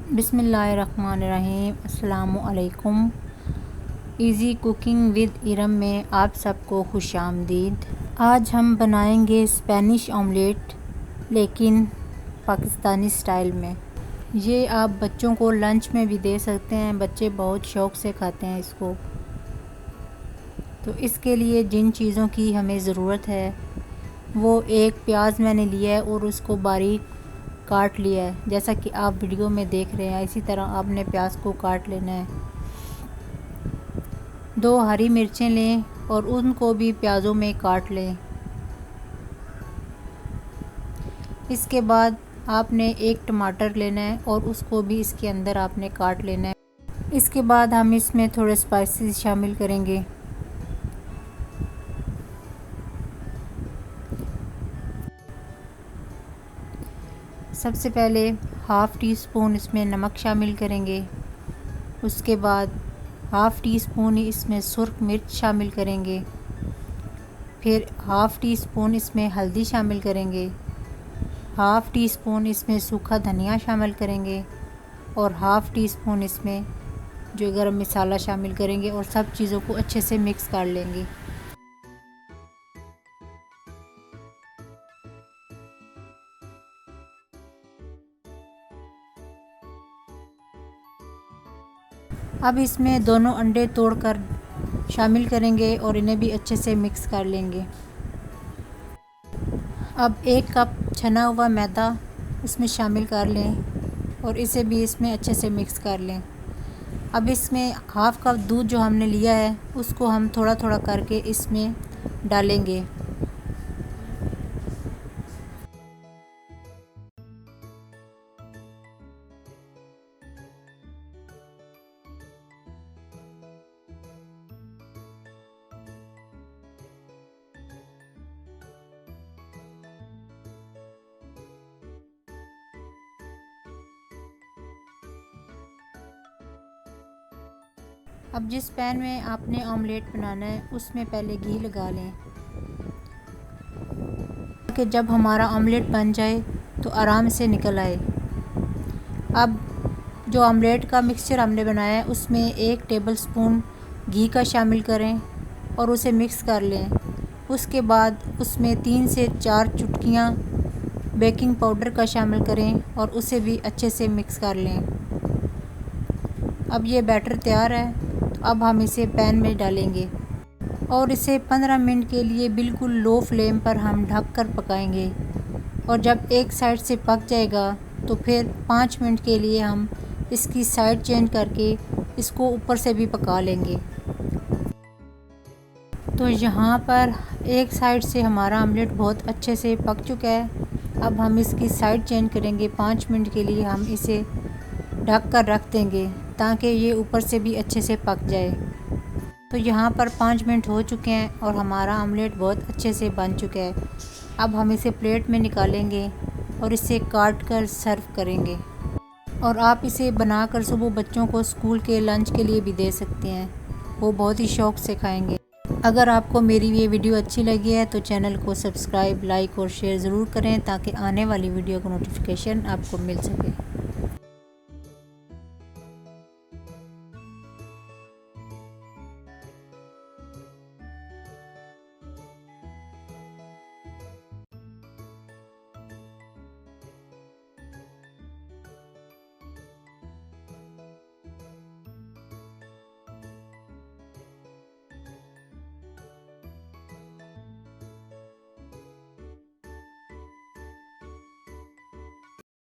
बिस्मिल्लाहिर्रहमानिर्रहीम। अस्सलामुअलैकुम। Easy cooking with Iram में आप सबको खुशामदीद। आज हम बनाएंगे स्पेनिश ऑमलेट, लेकिन पाकिस्तानी स्टाइल में। ये आप बच्चों को लंच में भी दे सकते हैं, बच्चे बहुत शौक़ से खाते हैं इसको। तो इसके लिए जिन चीज़ों की हमें ज़रूरत है वो एक प्याज मैंने लिया है और उसको बारीक काट लिया है, जैसा कि आप वीडियो में देख रहे हैं। इसी तरह आपने प्याज को काट लेना है। 2 हरी मिर्चें लें और उनको भी प्याज़ों में काट लें। इसके बाद आपने एक टमाटर लेना है और उसको भी इसके अंदर आपने काट लेना है। इसके बाद हम इसमें थोड़े स्पाइसेस शामिल करेंगे। सबसे पहले हाफ़ टी स्पून इसमें नमक शामिल करेंगे। उसके बाद हाफ़ टी स्पून इसमें सुर्ख मिर्च शामिल करेंगे। फिर हाफ़ टी स्पून इसमें हल्दी शामिल करेंगे। हाफ़ टी स्पून इसमें सूखा धनिया शामिल करेंगे और हाफ़ टी स्पून इसमें जो गरम मसाला शामिल करेंगे और सब चीज़ों को अच्छे से मिक्स कर लेंगे। अब इसमें दोनों अंडे तोड़कर शामिल करेंगे और इन्हें भी अच्छे से मिक्स कर लेंगे। अब 1 कप छना हुआ मैदा इसमें शामिल कर लें और इसे भी इसमें अच्छे से मिक्स कर लें। अब इसमें हाफ़ कप दूध जो हमने लिया है उसको हम थोड़ा थोड़ा करके इसमें डालेंगे। अब जिस पैन में आपने ऑमलेट बनाना है उसमें पहले घी लगा लें कि जब हमारा ऑमलेट बन जाए तो आराम से निकल आए। अब जो ऑमलेट का मिक्सचर हमने बनाया है उसमें 1 टेबलस्पून घी का शामिल करें और उसे मिक्स कर लें। उसके बाद उसमें 3 से 4 चुटकियाँ बेकिंग पाउडर का शामिल करें और उसे भी अच्छे से मिक्स कर लें। अब ये बैटर तैयार है। तो अब हम इसे पैन में डालेंगे और इसे 15 मिनट के लिए बिल्कुल लो फ्लेम पर हम ढक कर पकाएंगे। और जब एक साइड से पक जाएगा तो फिर 5 मिनट के लिए हम इसकी साइड चेंज करके इसको ऊपर से भी पका लेंगे। तो यहाँ पर एक साइड से हमारा ऑमलेट बहुत अच्छे से पक चुका है। अब हम इसकी साइड चेंज करेंगे। 5 मिनट के लिए हम इसे ढक कर रख देंगे ताकि ये ऊपर से भी अच्छे से पक जाए। तो यहाँ पर 5 मिनट हो चुके हैं और हमारा ऑमलेट बहुत अच्छे से बन चुका है। अब हम इसे प्लेट में निकालेंगे और इसे काट कर सर्व करेंगे। और आप इसे बनाकर सुबह बच्चों को स्कूल के लंच के लिए भी दे सकते हैं, वो बहुत ही शौक़ से खाएंगे। अगर आपको मेरी ये वीडियो अच्छी लगी है तो चैनल को सब्सक्राइब, लाइक और शेयर ज़रूर करें ताकि आने वाली वीडियो का नोटिफिकेशन आपको मिल सके।